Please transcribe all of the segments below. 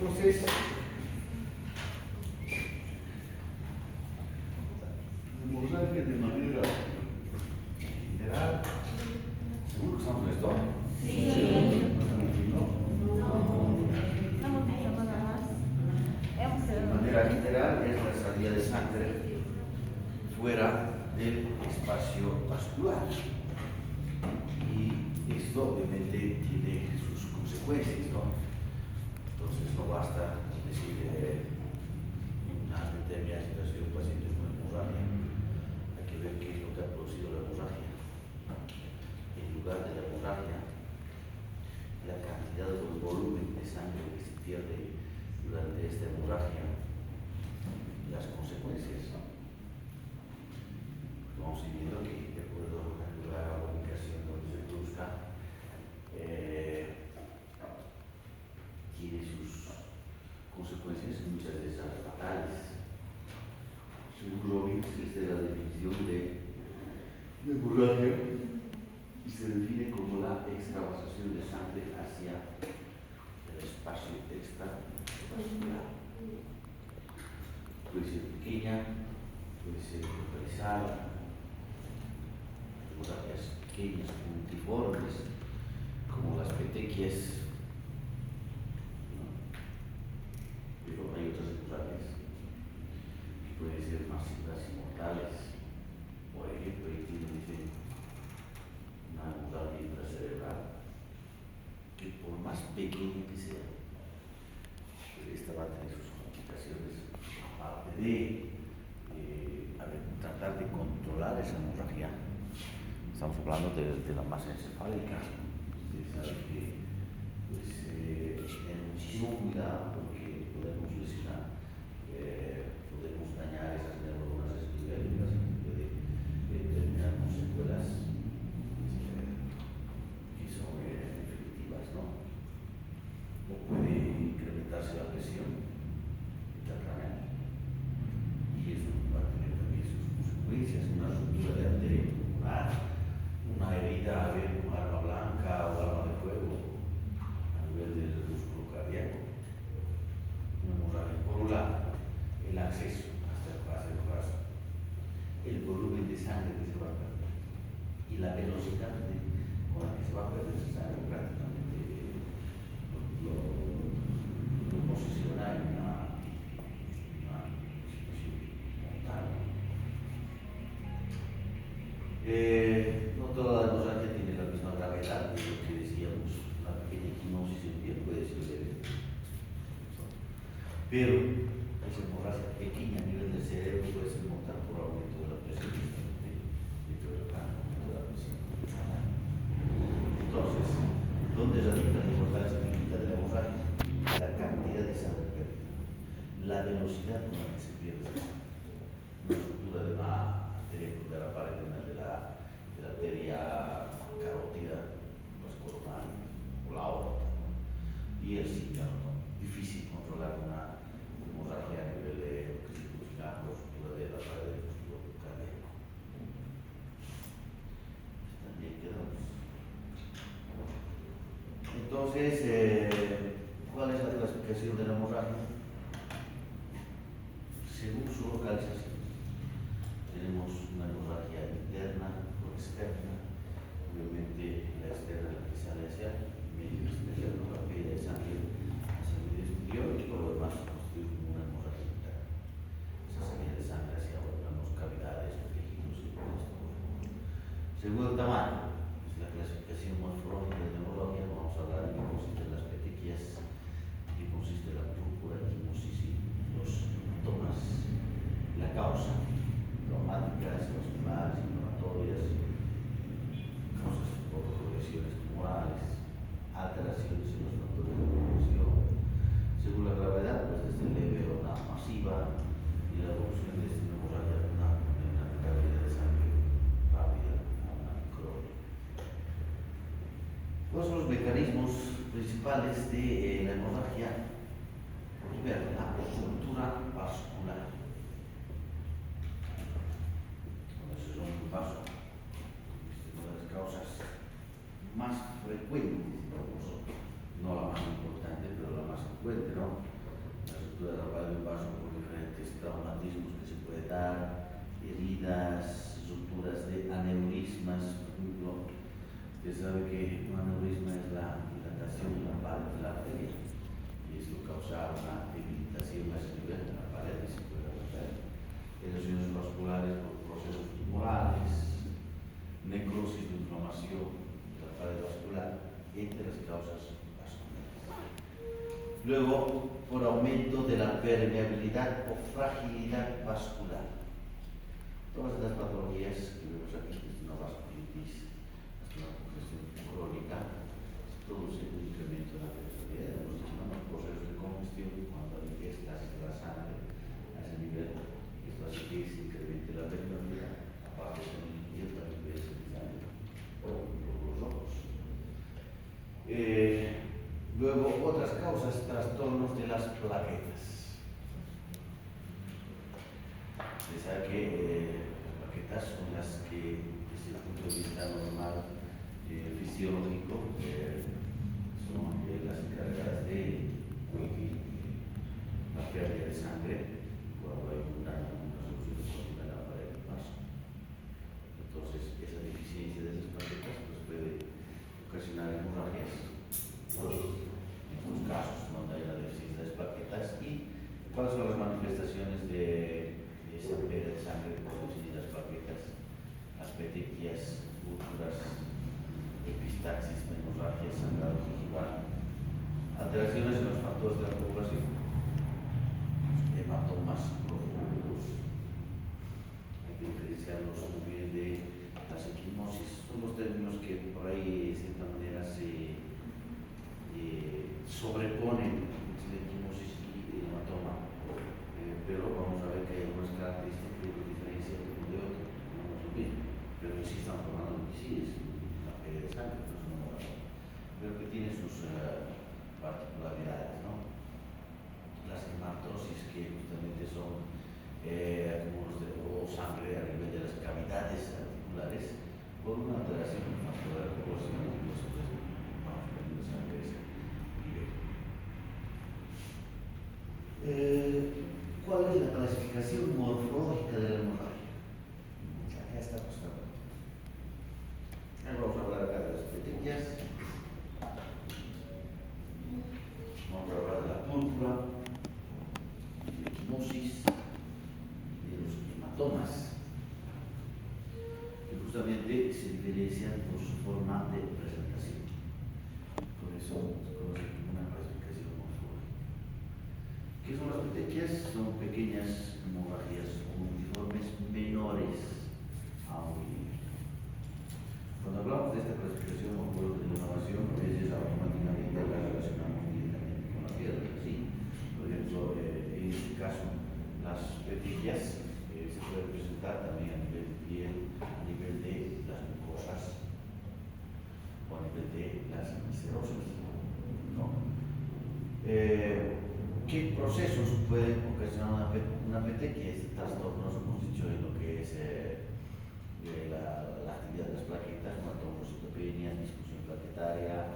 Entonces, hemorragia de manera general, ¿seguro que estamos en esto? Sí. ¿No? Estamos pensando nada más. De manera general es la salida de sangre fuera del espacio vascular. Y esto obviamente tiene sus consecuencias, ¿no? Entonces no basta decir una determinada situación de un paciente con hemorragia. Hay que ver qué es lo que ha producido la hemorragia. En lugar de la hemorragia, la cantidad o el volumen de sangre que se pierde durante esta hemorragia, las consecuencias, ¿no? Vamos viendo que de acuerdo al lugar a la ubicación donde se produzca, tiene sus consecuencias, muchas de esas fatales. Según Robbins, esta es la definición de hemorragia y se define como la extravasación de sangre hacia el espacio extravascular. Puede ser pequeña, puede ser localizada, hemorragias pequeñas, puntiformes, como las petequias, ¿no? Pero hay otras hemorragias que pueden ser masivas y mortales. Por ejemplo, tiene una hemorragia intracerebral que por más pequeña que sea, pues esta va a tener sus complicaciones, aparte de tratar de controlar esa hemorragia. Estamos hablando de la masa encefálica. Ustedes saben que pues, tener muchísimo cuidado porque podemos lesionar, podemos dañar esas neuronas espinólicas y puede terminar con secuelas que son definitivas, ¿no? O puede incrementarse la presión intracraneal y eso va a tener también sus consecuencias, una ruptura de arteria pulmonar, una herida con arma blanca o arma de fuego a nivel del músculo cardíaco, una hemorragia. Por un lado, el acceso hasta el corazón, el volumen de sangre que se va a perder y la velocidad con la que se va a perder esa sangre prácticamente lo posiciona en una situación mortal. No toda la hemorragia tiene la misma gravedad de lo que decíamos, una pequeña equimosis en pie puede ser leve. Pero esa hemorragia pequeña a nivel del cerebro puede ser mortal por aumento de la presión dentro del cráneo, aumento de la presión. Entonces, ¿dónde radica la importancia clínica de la hemorragia? La cantidad de sangre perdida, la velocidad con la que se pierde esa sangre. Una ruptura de una arteria de la pared de la arteria carótida, pues coronal, o la aorta, ¿no? Y el síntoma, ¿no? Difícil controlar una hemorragia a nivel de lo que se produce o ruptura de la pared del músculo cardíaco. También quedamos. Entonces, ¿cuál es la clasificación de la hemorragia? Según su localización, tenemos una hemorragia interna o externa. Obviamente la externa es la que sale hacia el medio exterior, ¿no? La pérdida de sangre hacia el medio exterior y por lo demás se constituye como una hemorragia interna. Esa salida de sangre hacia órganos, cavidades, tejidos y todo esto. Según el tamaño, es la clasificación morfológica de la hemorragia. Vamos a hablar de qué consiste en las petequias, qué consiste en la púrpura, equimosis y los síntomas, la causa, traumáticas, vasculares, inflamatorias, causas por lesiones tumorales, alteraciones en los factores de evolución. Según la gravedad, pues desde leve a una masiva y la evolución de esta hemorragia una pérdida de sangre rápida a una crónica. ¿Cuáles son los mecanismos principales de la hemorragia? Primero, la ruptura vascular. Eso es un paso. Es una de las causas más frecuentes, no la más importante, pero la más frecuente, ¿no? estructura de la pared de un vaso por diferentes traumatismos que se puede dar, heridas, rupturas de aneurismas. Por ejemplo, usted sabe que un aneurisma es la dilatación de la pared de la arteria y esto causa una debilitación a ese nivel de la pared y se puede romper. Lesiones vasculares por procesos tumorales, necrosis de inflamación de la pared vascular, entre las causas vasculares. Luego, por aumento de la permeabilidad o fragilidad vascular. Todas estas patologías que vemos aquí, que es una vasculitis, una congestión crónica, se produce un incremento de la permeabilidad. Los procesos de congestión cuando hay estasis de la sangre a ese nivel. Esto hace que se incremente la permeabilidad, aparte de y también puede ser los ojos. Luego, otras causas, trastornos de las plaquetas. Se sabe que las plaquetas son las que, desde el punto de vista normal, fisiológico, son las encargadas de cohibir la pérdida de sangre cuando hay un daño, una solución de la pared del vaso. Entonces, esa deficiencia de esas plaquetas pues, puede ocasionar hemorragias. En estos casos, donde hay la deficiencia de las plaquetas, y cuáles son las manifestaciones de esa pérdida de sangre por deficiencia de las plaquetas, las petequias, úlceras, epistaxis, hemorragias, sangrado gingival, alteraciones en los factores de la coagulación, hematomas profundos. Hay que diferenciarlos muy bien de las equimosis. Son los términos que por ahí de cierta manera se sobreponen entre equimosis y hematoma, pero vamos a ver que hay algunas características que diferencian de uno de otro, no es lo mismo, pero sí estamos hablando de que sí es una pérdida de sangre, no es una hemorragia, pero que tiene sus particularidades, ¿no? Las hematosis, que justamente son acúmulos o sangre a nivel de las cavidades articulares por una alteración del factor de la coagulación, y nosotros vamos perdiendo sangre a ese nivel. ¿Cuál es la clasificación morfológica de la hemorragia? Acá está mostrando. Vamos a hablar acá de las petequias. Vamos a hablar de la púrpura, de la equimosis, de los hematomas, que justamente se diferencian por su forma de presentación. Por eso se conoce como una clasificación morfológica. ¿Qué son las petequias? Son pequeñas hemorragias multiformes menores a un milímetro. Cuando hablamos de esta clasificación morfológica de la innovación, a veces automáticamente la relacionamos directamente con la piedra, ¿sí? Por ejemplo, en este caso, las petequias se pueden presentar también a nivel de piel, a nivel de las mucosas o a nivel de las cerosas, ¿no? ¿Qué procesos pueden ocasionar una petequia? Este trastorno, hemos dicho, en lo que es la actividad de las plaquetas, trombocitopenia, disfunción plaquetaria,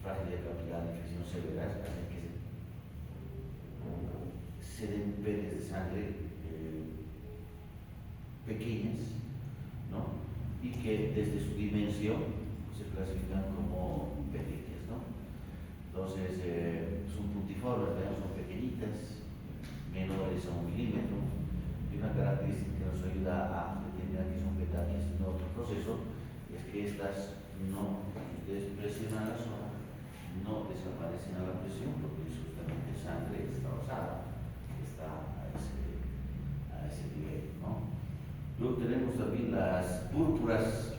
fragilidad capilar, infección severas, hacen que se den penes de sangre pequeñas, ¿no? Y que desde su dimensión se clasifican como petequias, ¿no? Entonces, son puntiformes, son pequeñitas, menores a 1 milímetro, y una característica que nos ayuda a determinar que son petequias en otro proceso es que estas no, ustedes presionan la zona, no desaparecen a la presión, porque es justamente sangre extravasada, que está a ese nivel, ¿no? Luego tenemos también las púrpuras,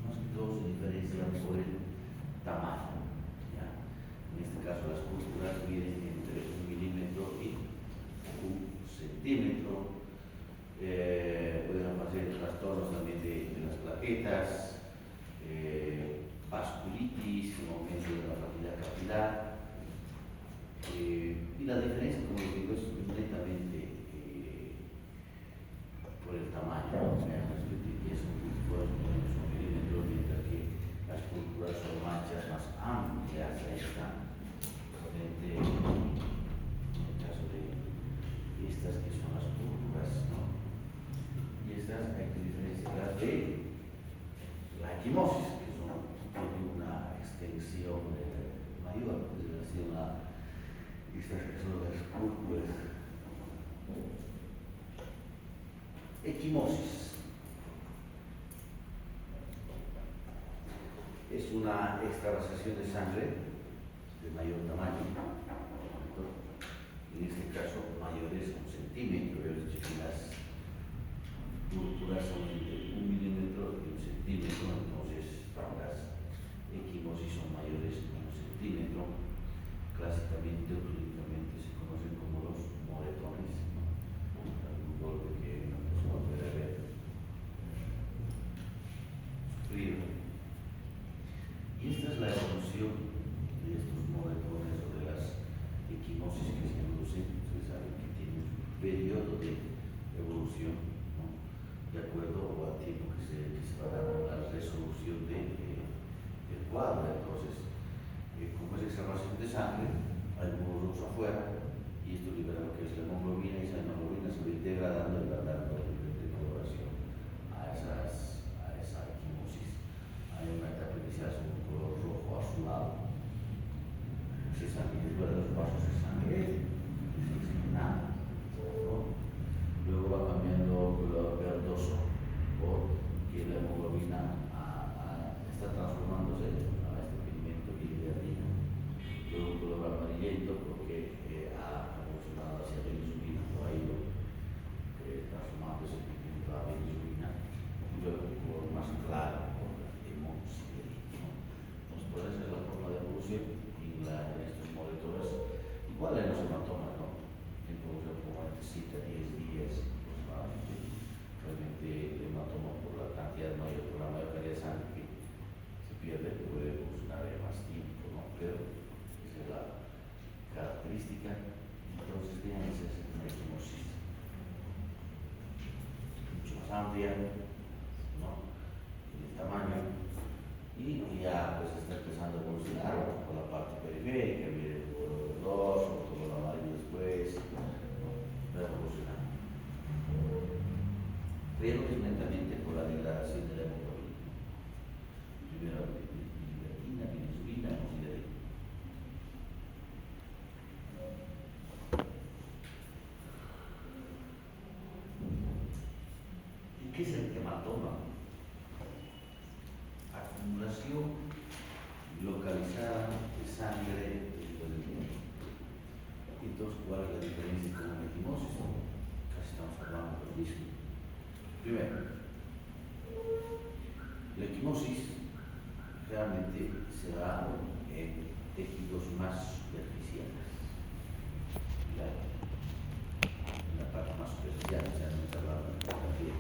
más que todo se diferencian por el tamaño. ¿Ya? En este caso las púrpuras miden entre 1 milímetro y 1 centímetro. Pueden aparecer trastornos también de las plaquetas, vasculitis, aumento de la fragilidad capilar. Y la diferencia, como digo, es netamente por el tamaño, ¿no? Las petequias son púrpuras menos 1 milímetro, mientras que las púrpuras son manchas más amplias, ahí están, Estas que son las púrpuras. Equimosis es una extravasación de sangre de mayor tamaño, en este caso mayores a 1 centímetro. Yo les dije que las púrpuras son entre 1 milímetro y 1 centímetro, entonces las equimosis son mayores a 1 centímetro. Clásicamente o clínicamente se conocen como los moretones, ¿no? Algún golpe que una persona puede haber sufrido. Y esta es la evolución de estos moretones o de las equimosis que se producen. Ustedes saben que tiene un periodo de evolución, ¿no? De acuerdo al tiempo que se va dando la resolución del cuadro. Entonces, como es extravasación de sangre, hay glóbulos afuera y esto libera lo que es la hemoglobina, y esa hemoglobina se va degradando y va dando el nivel de coloración a esa equimosis. Hay una etapa que se hace un color rojo azulado, se sangre fuera de los vasos de sangre, sin nada, ¿no? Luego va cambiando color verdoso porque la hemoglobina está transformándose a este pigmento bilirrubina. Luego color amarillento porque ha evolucionado hacia la insulina, o ha ido transformándose el pigmento a insulina. Y luego un color más claro por hemosiderina, ¿no? Entonces, por esa es la forma de evolución en estos moretones. Igual en los hematomas, ¿no? En evolución como entre 7 a 10 días aproximadamente. Realmente el hematoma, por la cantidad mayor, por la mayor cantidad de sangre que se pierde, puede evolucionar en más tiempo, ¿no? Pero esa es la característica. Entonces, vean, esa es una equimosis mucho más amplia, ¿no? En el tamaño, y ya pues está empezando a evolucionar por la parte periférica, miren, el color verdoso, el color amarillo después, ¿no? Va evolucionando. Pero es netamente por la degradación de la hemoglobina. Primero bilirrubina, insulina, hemosiderina. ¿Y qué es el hematoma? Acumulación localizada de sangre del cuerpo. Entonces, ¿cuál es la diferencia con una equimosis? Casi estamos hablando de lo mismo. Primero, la equimosis realmente se da en tejidos más superficiales, en la parte más superficial, se han hablado de la piel.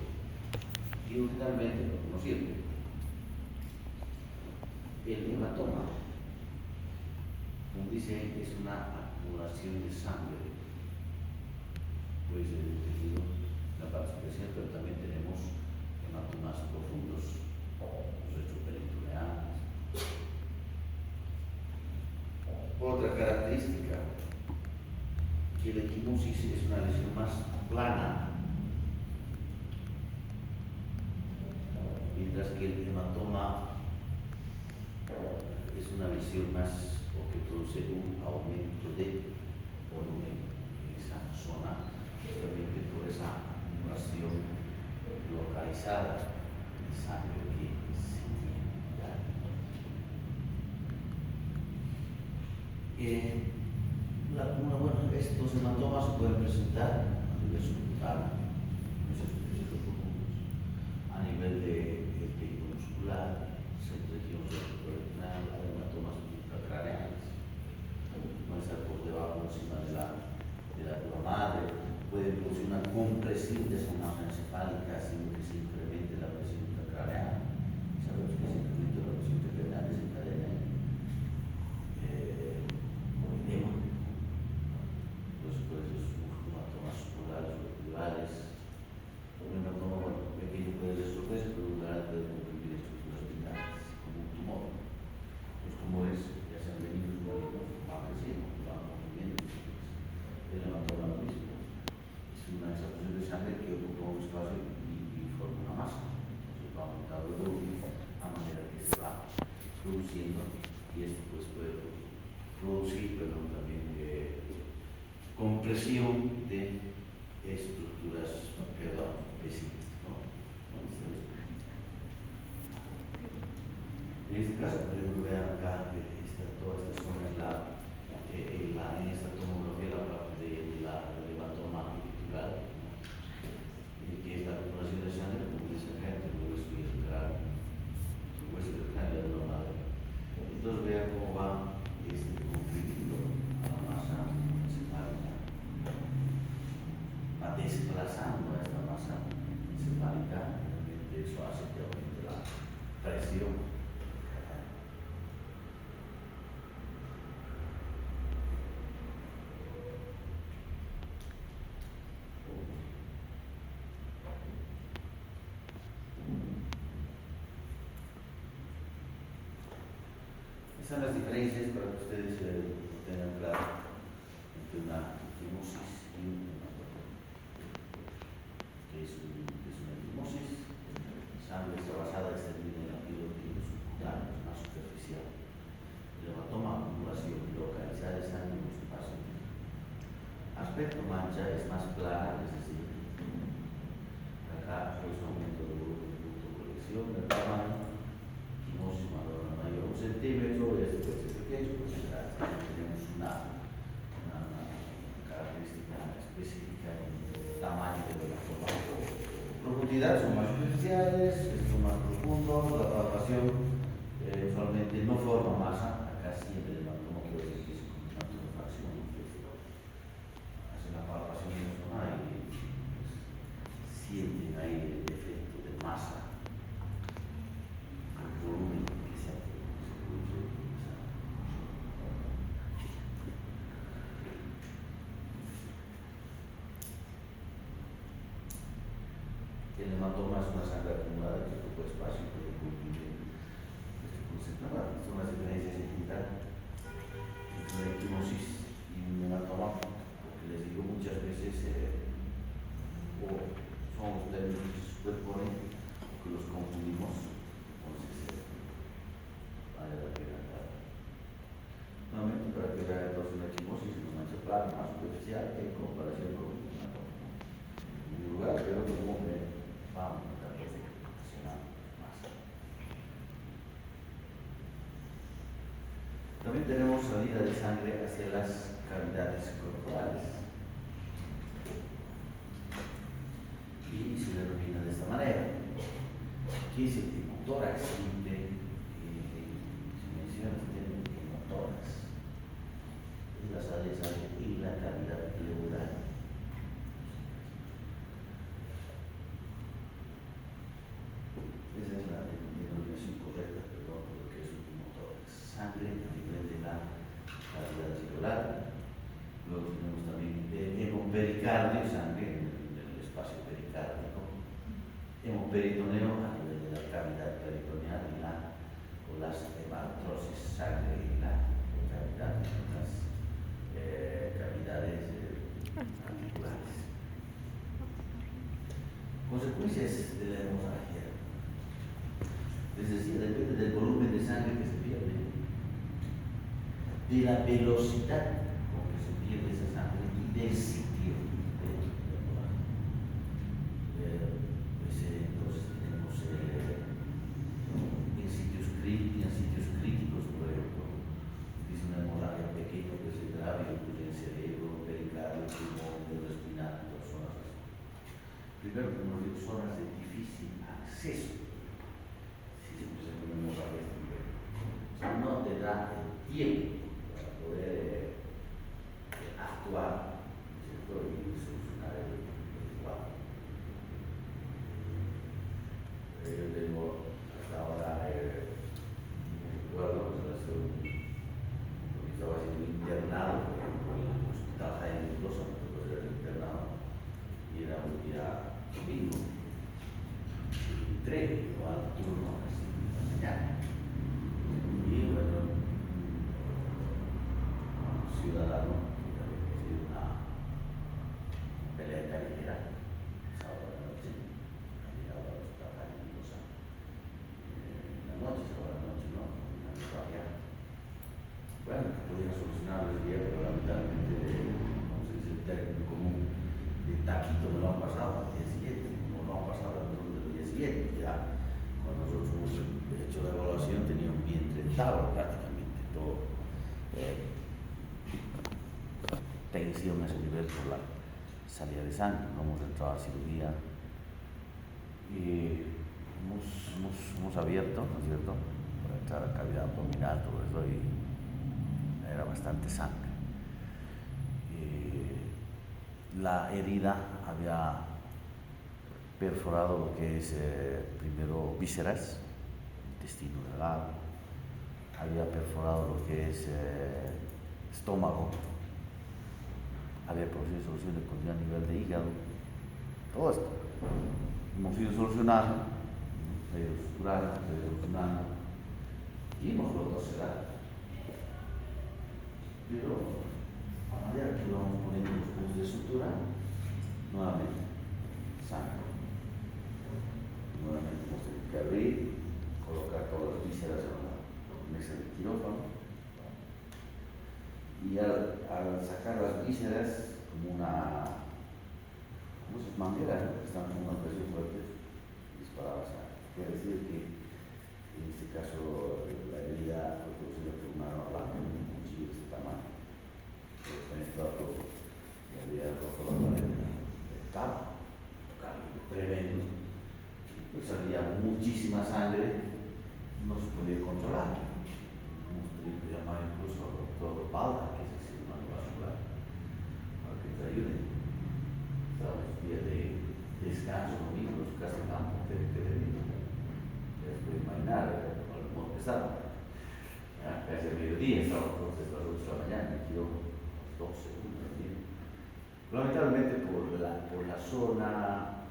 Y generalmente, pero no siempre, el hematoma, como dice, es una acumulación de sangre, puede ser el tejido, la parte superficial, pero también tenemos hematomas profundos, los retroperitoneales. Otra característica, que la equimosis es una lesión más plana, mientras que el hematoma es una lesión más, o que produce un aumento de volumen en esa zona, justamente por esa acumulación localizada de sangre que se tiene. Estos hematomas se pueden presentar a nivel subcutáneo, a nivel del tejido muscular, región retroperitoneal, hay hematomas intracraneales, pueden estar por debajo, encima de la dura madre, pueden producir una compresión de zona encefálica, haciendo que se incremente la presión intracraneal. Sabemos que ese incremento de la presión intracraneal desencadena un edema. Entonces, pues, esos hematomas subdurales o epidurales, un hematoma pequeño puede resolverse, pero un grande puede comprimir estructuras vitales, como un tumor. Los tumores, ya sean benignos o malignos, van creciendo, van comprimiendo. El hematoma lo mismo. Es una extracción de sangre que ocupa un espacio y forma una masa. Entonces va aumentando el volumen a manera que se va produciendo, y esto pues puede producir, pero también compresión de estructuras, perdón, vecinas, ¿no? En este caso, por ejemplo, vean acá, toda esta zona es en esta tomografía, la parte de la hematoma capitular, que es la acumulación de sangre, como dice acá, entre el hueso y el cráneo, el hueso del cráneo de la madre. Entonces, vean cómo va este conflicto a la masa encefálica, va desplazando a esta masa encefálica, realmente eso hace que aumente la presión. Estas son las diferencias para que ustedes lo tengan claro entre una equimosis y un hematoma. ¿Qué es una equimosis? Sangre extravasada extendida en la piel subcutánea, es más superficial. El hematoma, acumulación localizada de sangre en los espacios. Aspecto mancha es más clara, es decir, acá pues aumento de volumen de punto de colección, del tamaño, equimosis mayor o mayor, 1 centímetro, este pequeño, pues tenemos una característica específica en el tamaño del hematoma. Profundidad son más superficiales, son más profundos, la palpación usualmente no forma masa, acá siempre el hematoma puede ser que es como una tumefacción, hacen la palpación de la zona y pues, sienten ahí el efecto de masa, el volumen que se produce. El hematoma es una sangre acumulada en este poco espacio que contiene este concepto. Son las diferencias en general entre la equimosis y un hematoma, porque les digo muchas veces, o son los términos que se superponen o que los confundimos. Entonces, vale la pena aclarar. Nuevamente, para que vean entonces una equimosis es una mancha plana más superficial en comparación con un hematoma. En lugar, pero como ven, vamos a tratar de relacionar más. También tenemos salida de sangre hacia las cavidades corporales y se denomina de esta manera. Aquí es el hemotórax, se menciona este hemotórax, es la salida de sangre y la cavidad pleural. Esa es la denominación correcta, perdón, por lo que es un hemotórax. Sangre a nivel de la cavidad celular. Luego tenemos también hemopericardio, sangre en el espacio pericárdico. Hemoperitoneo a nivel de la cavidad peritoneal o las hematrosis, sangre en la cavidad, en las cavidades articulares. Consecuencias de la hemorragia. Es decir, depende del volumen de sangre que se pierde, de la velocidad con que se pierde esa sangre y del sitio de la hemorragia. Entonces tenemos en sitios críticos, por ejemplo, es una hemorragia pequeña que se grave, incluye el cerebro, pericardio, pulmón, dedo espinal, todas zonas así. Primero, como digo, zonas de difícil acceso. No te da el tiempo para poder actuar, ¿cierto? Y solucionar el cuadro. Yo tengo hasta ahora, recuerdo, porque estaba siendo internado, por ejemplo, en el hospital Jaime Mendoza, me tocó ser internado, y era un día domingo, y entré al turno a las 5 de la mañana. Y bueno, un ciudadano que había tenido una pelea callejera, sábado de la noche, ha llegado al hospital Jaime Mendoza. En la noche, sábado de la noche, ¿no? Una hemorragia. Bueno, que podía solucionar el día, pero lamentablemente, como se dice lesiones a nivel por la salida de sangre, no hemos entrado a cirugía y hemos abierto, ¿no es cierto?, para entrar a cavidad abdominal, todo eso, y era bastante sangre. La herida había perforado lo que es primero vísceras, intestino delgado, había perforado lo que es estómago, había producido soluciones a nivel de hígado, todo esto. Hemos ido solucionando, solucionando y hemos vuelto a cerrar. Pero a medida que vamos poniendo los puntos de sutura, nuevamente sangre. Nuevamente hemos tenido que abrir, colocar todas las vísceras en la mesa de quirófano. Y al sacar las vísceras, como esas mangueras, ¿no?, que están con una presión fuerte, disparaba sangre. Quiere decir que en este caso la herida fue producida por una arma blanca, un cuchillo de este tamaño, que penetraba todo y había roto la pared del cabo, tremendo. Pues salía muchísima sangre, no se podía controlar. Hemos tenido que llamar incluso al doctor Balda, que es el cirujano vascular, para que te ayude. Estábamos días de descanso domingo en su casa de campo, que les puedo imaginar cómo empezaba. Casi al mediodía, estábamos entonces a las 8 de la mañana, me quedó 12 también. Lamentablemente por la zona,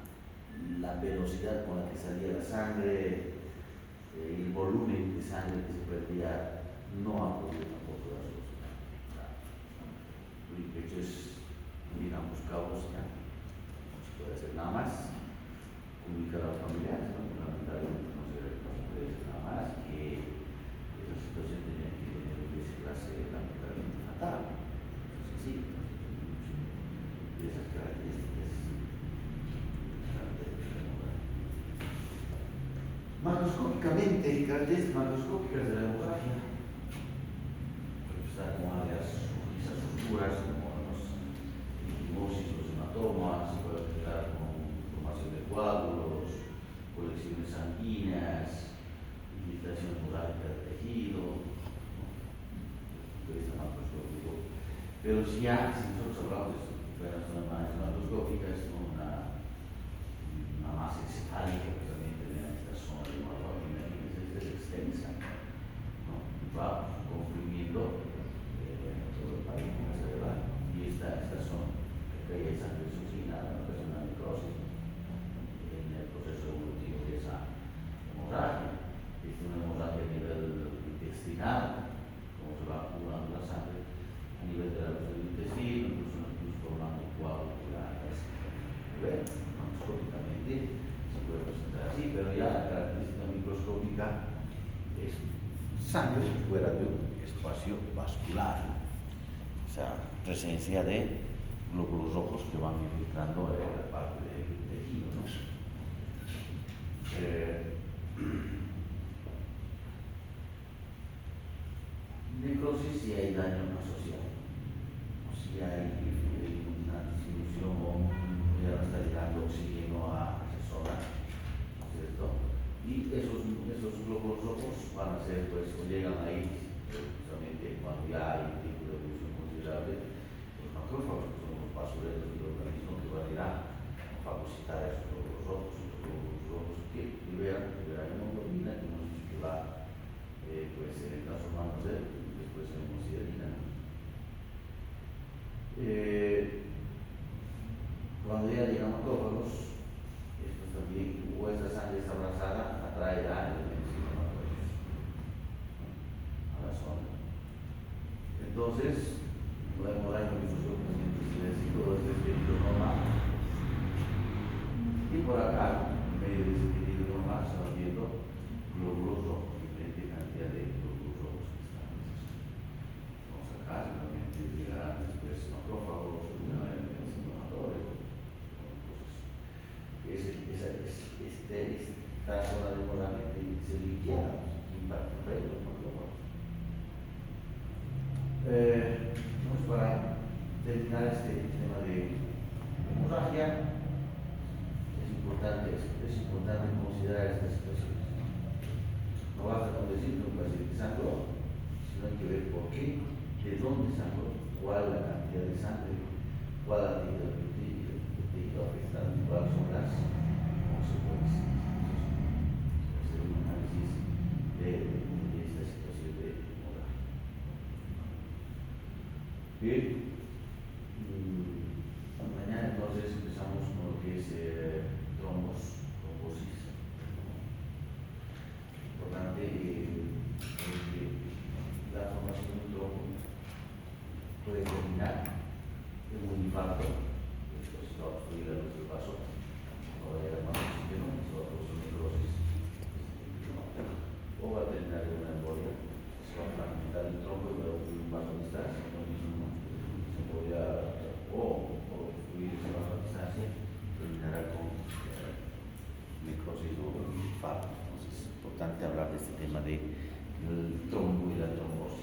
la velocidad con la que salía la sangre, el volumen de sangre que se perdía, no ha podido tampoco dar solución. Lo que he hecho es ir a buscarlos ya. No se puede hacer nada más. Comunicar a los familiares, ¿no? Lamentablemente no se puede hacer nada más, que esa situación tenía que desenlace lamentablemente fatal. Entonces sí, y esas características macroscópicamente, características macroscópicas de la hemorragia, está como esas suturas, como los equimosis, los hematomas, se puede afectar con formación de coágulos, colecciones sanguíneas, infiltración hemorrágica del tejido, ¿no?, desde el punto de vista macroscópico. Pero si nosotros hablamos de las zonas macroscópicas, ¿no?, una masa encefálica que también tenía esta zona de hemorragia, que es extensa, ¿no?, va comprimiendo todo el país hacia adelante. Y esta zona que hay sangre succinada, que es una necrosis en el proceso evolutivo de esa hemorragia. Es una hemorragia a nivel intestinal, como se va acumulando la sangre a nivel de la luz del intestino, incluso formando coágulos grandes. Macroscópicamente se puede presentar así, pero ya la característica microscópica es sangre fuera de un espacio vascular, o sea, presencia de glóbulos rojos que van infiltrando la parte del tejido, ¿no? Necrosis si hay daño asociado, o si hay una disminución, ya no está llegando oxígeno a esa zona, ¿no es cierto? Y esos glóbulos rojos van a ser, pues, o llegan ahí justamente cuando ya hay un tipo de evolución considerable. Los macrófagos, que son los basureros del organismo, que van a ir a fagocitar esos glóbulos rojos, los glóbulos rojos que liberan hemoglobina, que hemos dicho que va pues, transformándose después en hemosiderina. Cuando ya llegan macrófagos, estos también, o esa sangre está abrazada, atraerá elementos inflamatorios a la zona. Entonces, la hemorragia microscópicamente se ve así, todo este tejido normal. Y por acá, en medio de ese tejido normal, se van viendo glóbulos rojos, diferente cantidad de glóbulos rojos que están en esa zona. Vamos acá, seguramente llegarán después macrófagos, llegarán elementos inflamatorios. Esta zona de hemorragia se liquida, impacta los macrófagos. Vamos para terminar este tema de hemorragia, es importante considerar estas situaciones. No basta con decir que un paciente sangró, sino hay que ver por qué, de dónde sangró, cuál la cantidad de sangre, cuál la cantidad de tejido afectado, cuáles son las consecuencias. Hacer un análisis de esta situación de hemorragia. Bien, mañana entonces empezamos con lo que es trombosis. Importante que la formación de un trombo puede terminar en un infarto, entonces va a obstruir la luz del vaso, no va a llegar más oxígeno, se va a producir necrosis, o va a terminar en una embolia, se va a fragmentar el trombo y va a obstruir un vaso a distancia, lo mismo se podría, o obstruir ese vaso a distancia, terminará con necrosis o infarto. Entonces es importante hablar de este tema del trombo y la trombosis.